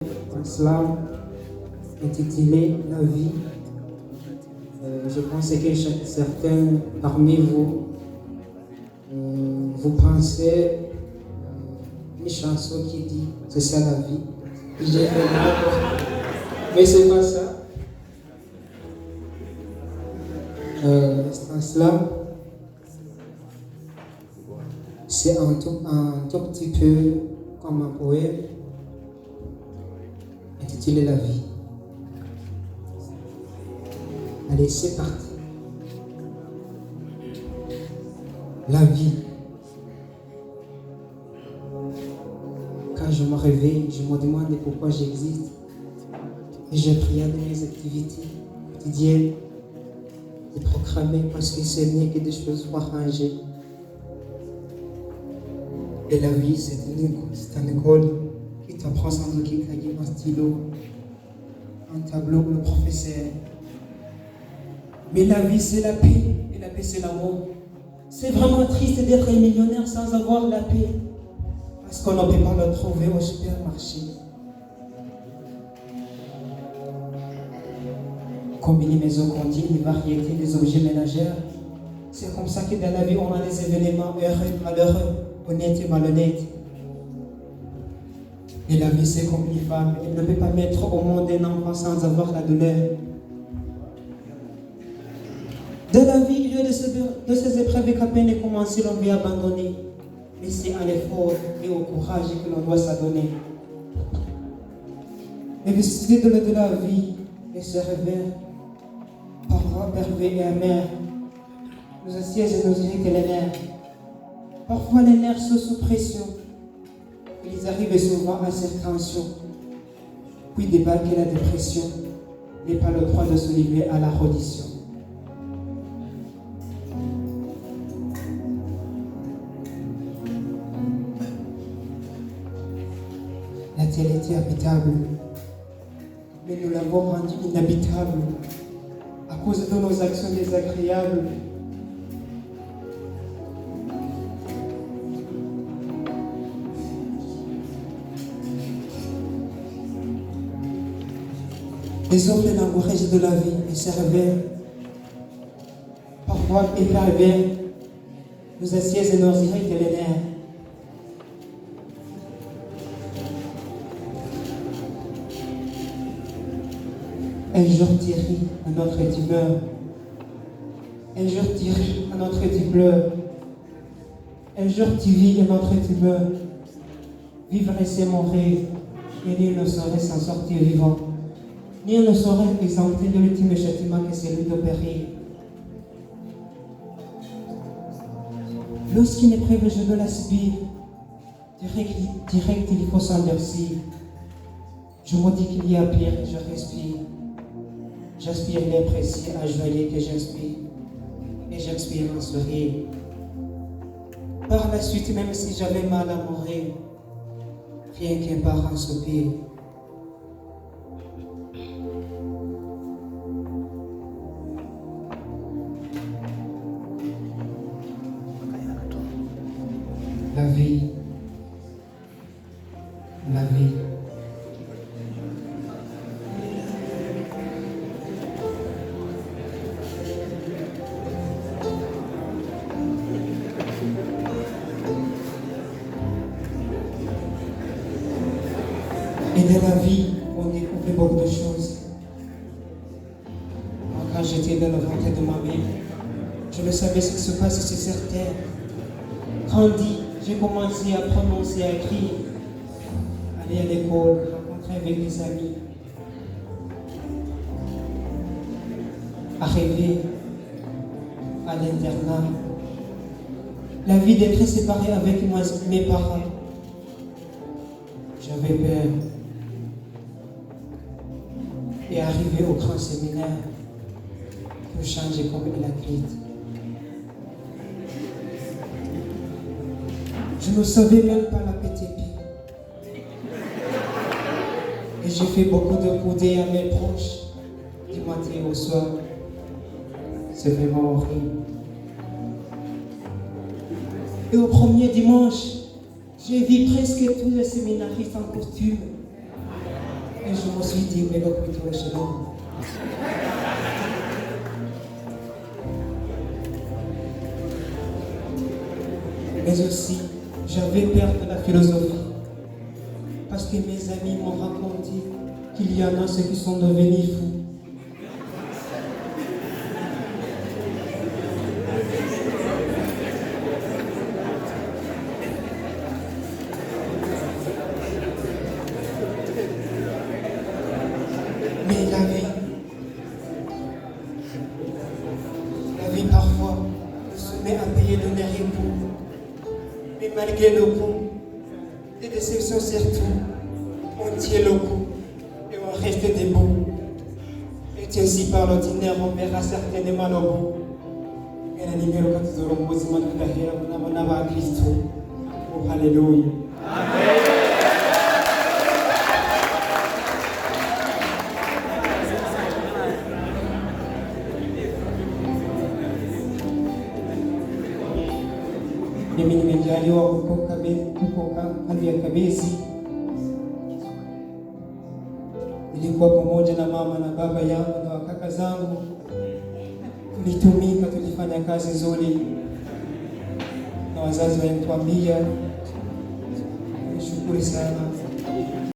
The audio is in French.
Un slam intitulé La vie. Je pense que certains parmi vous, vous pensez une chanson qui dit c'est ça la vie. J'ai fait d'accord. Mais c'est pas ça. C'est un slam. C'est un tout petit peu comme un poème intitulé La vie. Allez, c'est parti. La vie. Quand je me réveille, je me demande pourquoi j'existe. Et je prie à mes activités quotidiennes de programmer parce que ce n'est que des choses pour arranger. Et la vie, c'est une école qui t'apprend sans aucun cahier, un stylo, un tableau, le professeur. Mais la vie, c'est la paix, et la paix, c'est l'amour. C'est vraiment triste d'être millionnaire sans avoir la paix, parce qu'on ne peut pas le trouver au supermarché. Combiner maisons contiennent les variétés des objets ménagères. C'est comme ça que dans la vie, on a des événements heureux, malheureux, honnêtes et malhonnêtes. Et la vie, c'est comme une femme. Elle ne peut pas mettre au monde un enfant sans avoir la douleur. Dans la vie, il y a de ces épreuves qu'à peine commencé, l'on veut abandonner. Mais c'est à l'effort et au courage que l'on doit s'adonner. Les vicissitudes de la vie et se révèrent, parfois pervers et amers, nous assiègent et nous irritent les nerfs. Parfois les nerfs sont sous pression. Ils arrivent souvent à cette tension. Puis débarque la dépression, n'est pas le droit de se livrer à la reddition. La terre était habitable, mais nous l'avons rendue inhabitable à cause de nos actions désagréables. Les hommes de l'angoisse de la vie et se révèlent, parfois épervers, nous assiègent et nous irritent les nerfs. Un jour tu ris, un autre tu meurs. Un jour tu ris, un autre tu pleures. Un jour tu vis, un autre tu meurs. Vivre c'est mourir, et nul ne saurait s'en sortir vivant. Nul ne saurait exempter de l'ultime châtiment que c'est lui de périr. Lorsqu'une épreuve je dois la subir, direct il faut s'endurcir. Je me dis qu'il y a pire, je respire. J'aspire l'air précis à joyer que j'inspire, et j'expire un sourire. Par la suite, même si j'avais mal à mourir, rien qu'un par un soupir. La vie, la vie. Et dans la vie, on découvre beaucoup de choses. Moi, quand j'étais dans le ventre de ma mère, je ne savais ce qui se passe sur cette terre. Grandi, j'ai commencé à prononcer, à écrire, aller à l'école, rencontrer avec des amis, à rêver, à l'internat. La vie d'être séparé avec mes parents. J'avais peur. Et arrivé au grand séminaire, pour changer comme il a dit. Je ne savais même pas la petite pied. Et j'ai fait beaucoup de coudées à mes proches, du matin au soir. C'est vraiment horrible. Et au premier dimanche, j'ai vu presque tous les séminaristes en costume. Et je me suis dit, mais donc, tu es chez nous. Mais aussi, j'avais peur de la philosophie. Parce que mes amis m'ont raconté qu'il y en a ceux qui sont devenus fous. Mais la vie parfois nous soumet à payer de mérite. Mais malgré le coup, les déceptions surtout, on tient le coup et on reste debout. Et ainsi par l'ordinaire, on verra certainement le bout. Et la numéro 4 de l'ombudsman de Kahira, on a Christ. Oh, Alléluia. Mimi nimejaliwa huko kambi ya Kabezi. Nilikuwa pamoja na mama na baba yangu na wakaka zangu. Tulitumika, tulifanya kazi nzuri, na wazazi walituambia. Nishukuru sana.